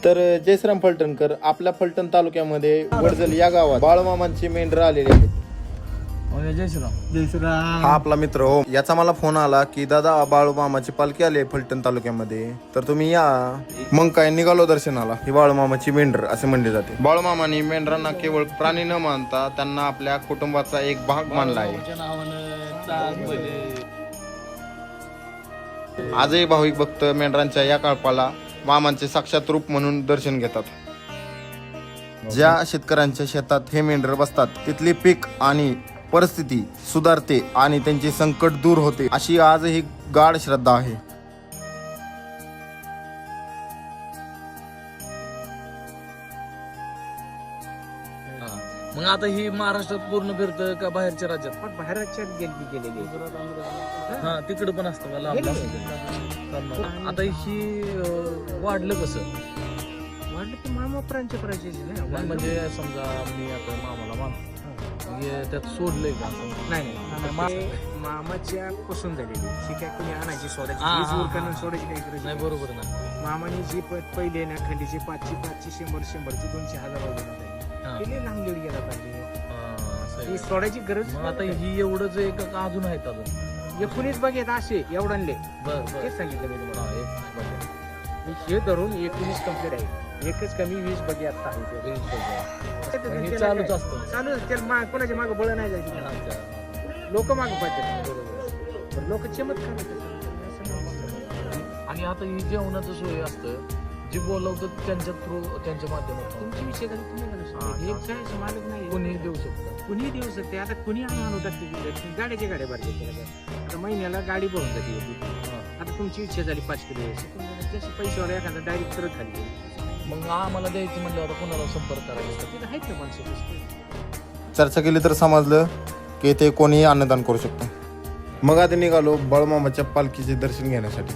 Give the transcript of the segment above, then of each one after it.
तर जयश्राम फलटणकर आपल्या फलटण तालुक्यामध्ये वडजल या गावात बाळूमामांची मेंढरं आलेली आहेत. जयश्राम. हा आपला मित्र हो. याचा मला फोन आला की दादा बाळूमामाची पालखी आली फलटण तालुक्यामध्ये, तर तुम्ही या. मग काय निघालो दर्शनाला. ही बाळूमामाची मेंढर असे म्हणले जाते. बाळूमामांनी मेंढरांना केवळ प्राणी न मानता त्यांना आपल्या कुटुंबाचा एक भाग मानला आहे. आजही भाविक भक्त मेंढरांच्या या कळपाला मामांचे साक्षात रूप म्हणून दर्शन घेतात. ज्या शेतकऱ्यांच्या शेतात हे मेंढर बसतात तिथली पीक आणि परिस्थिती सुधारते आणि त्यांचे संकट दूर होते, अशी आजही गाढ श्रद्धा आहे. मग आता ही महाराष्ट्रात पूर्ण फिरतं का बाहेरच्या राज्यात? पण बाहेर राज्यात गेलेली हा तिकडे पण असतं का लांब लांब? आता ही वाढलं कसं? वाटलं की मामा प्रांचे नाही म्हणजे समजा मी आता मामाला मानतो, म्हणजे त्यात सोडलंय का असं? नाही मामाच्या पासून झालेली ही काय कोणी आणायची सोडायची सोडायची काही गरज नाही. नाही. बरोबर ना. मामाने जी पहिले ना खंडीची 500 100 200 हजार केले लांबलेली गेला पाहिजे. ही सोडायची गरज मग आता ही एवढंच आहे का अजून आहेत अजून? एकोणीस बघेत असे एवढांले बर तेच सांगितलं मी तुम्हाला. बर. हे धरून 19 कंप्लीट आहे. एकच कमी 20 बघे आता हे चालूच असतं. चालू त्याला कोणाच्या मागे बळ नाही जायचं. लोक मागे पाहिजे. लोक चमत्कार आणि आता ही जेवणाचं सोय असतं, जे बोलवतं त्यांच्या थ्रू त्यांच्या माध्यमातून तुमची विषय झाली तुम्ही हा, एक काय मालक नाही कोणी देऊ शकतं. कुणी देऊ शकते. आता कुणी आणून टाकते गाड्याच्या गाड्या भरले केल्या. आता महिन्याला गाडी भरून जाते. आता तुमची इच्छा झाली 5 किलो जसे पैसेवाला एखादा डायरेक्ट करत खाली मग आम्हाला द्यायचं म्हणलं आता कोणाला संपर्क करायचा? तिथे आहेत ना माणसं. चर्चा केली तर समजलं की ते कोणीही अन्नदान करू शकतं. मग आधी निघालो बाळूमामाच्या पालखीचे दर्शन घेण्यासाठी.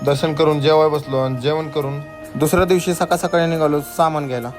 दर्शन करून जेवाय बसलो आणि जेवण करून दुसऱ्या दिवशी सकाळ सकाळी निघालो सामान घ्यायला.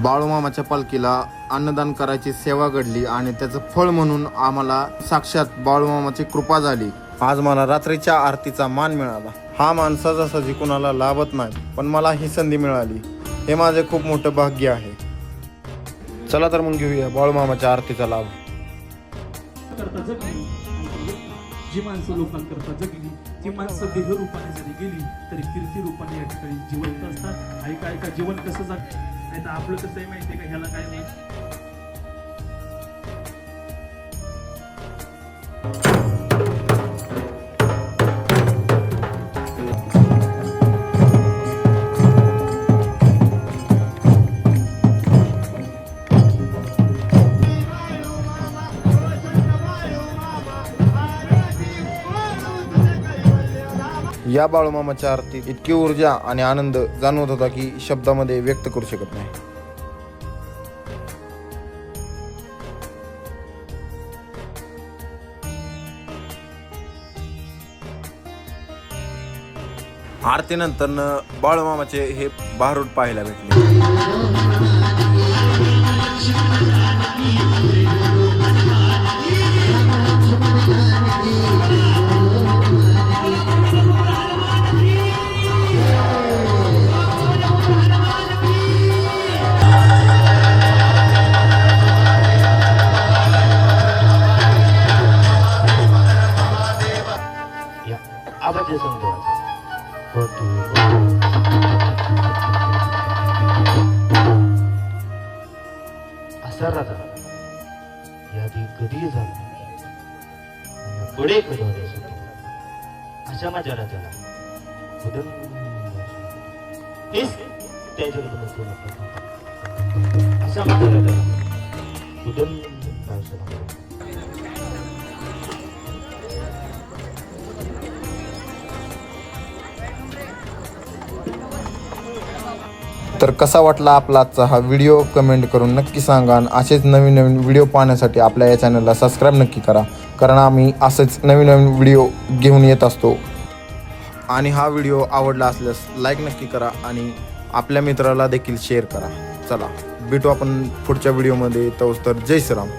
बाळूमामाच्या पालखीला अन्नदान करायची सेवा घडली आणि त्याचं फळ म्हणून आम्हाला साक्षात बाळूमामाची कृपा झाली. आज मला रात्रीच्या आरतीचा मान मिळाला. हा मान सहजासहजी कुणाला लाभत नाही, पण मला ही संधी मिळाली. हे माझे खूप मोठं भाग्य आहे. चला तर मग घेऊया बाळूमामाच्या आरतीचा लाभ. जी माणसं लोकांकरता जगली, ती माणसं देह रूपाने जरी गेली तरी कीर्ती रूपाने या ठिकाणी जिवंत असतात. ऐका ऐका जीवन कसं जगत नाही तर आपलं कसं आहे माहितीये का, ह्याला काय नाही. या बाळूमामाच्या आरतीत इतकी ऊर्जा आणि आनंद जाणवत होता की शब्दामध्ये व्यक्त करू शकत नाही. आरतीनंतर बाळूमामाचे हे भारूड पाहायला भेटले. आवाज समजा असा राजा यादी कधी झाला पुढे कधी अशा माझ्या राजाला हेच त्याच्याकडून अशा माझ्या राजाला उदन तर कसा वाटला आपला आजचा हा व्हिडिओ कमेंट करून नक्की सांगा. आणि असेच नवीन नवीन व्हिडिओ पाहण्यासाठी आपल्या या चॅनलला सबस्क्राईब नक्की करा, कारण आम्ही असेच नवीन नवीन व्हिडिओ घेऊन येत असतो. आणि हा व्हिडिओ आवडला असल्यास लाईक नक्की करा आणि आपल्या मित्राला देखील शेअर करा. चला भेटू आपण पुढच्या व्हिडिओमध्ये. तोच तर जय श्रीराम.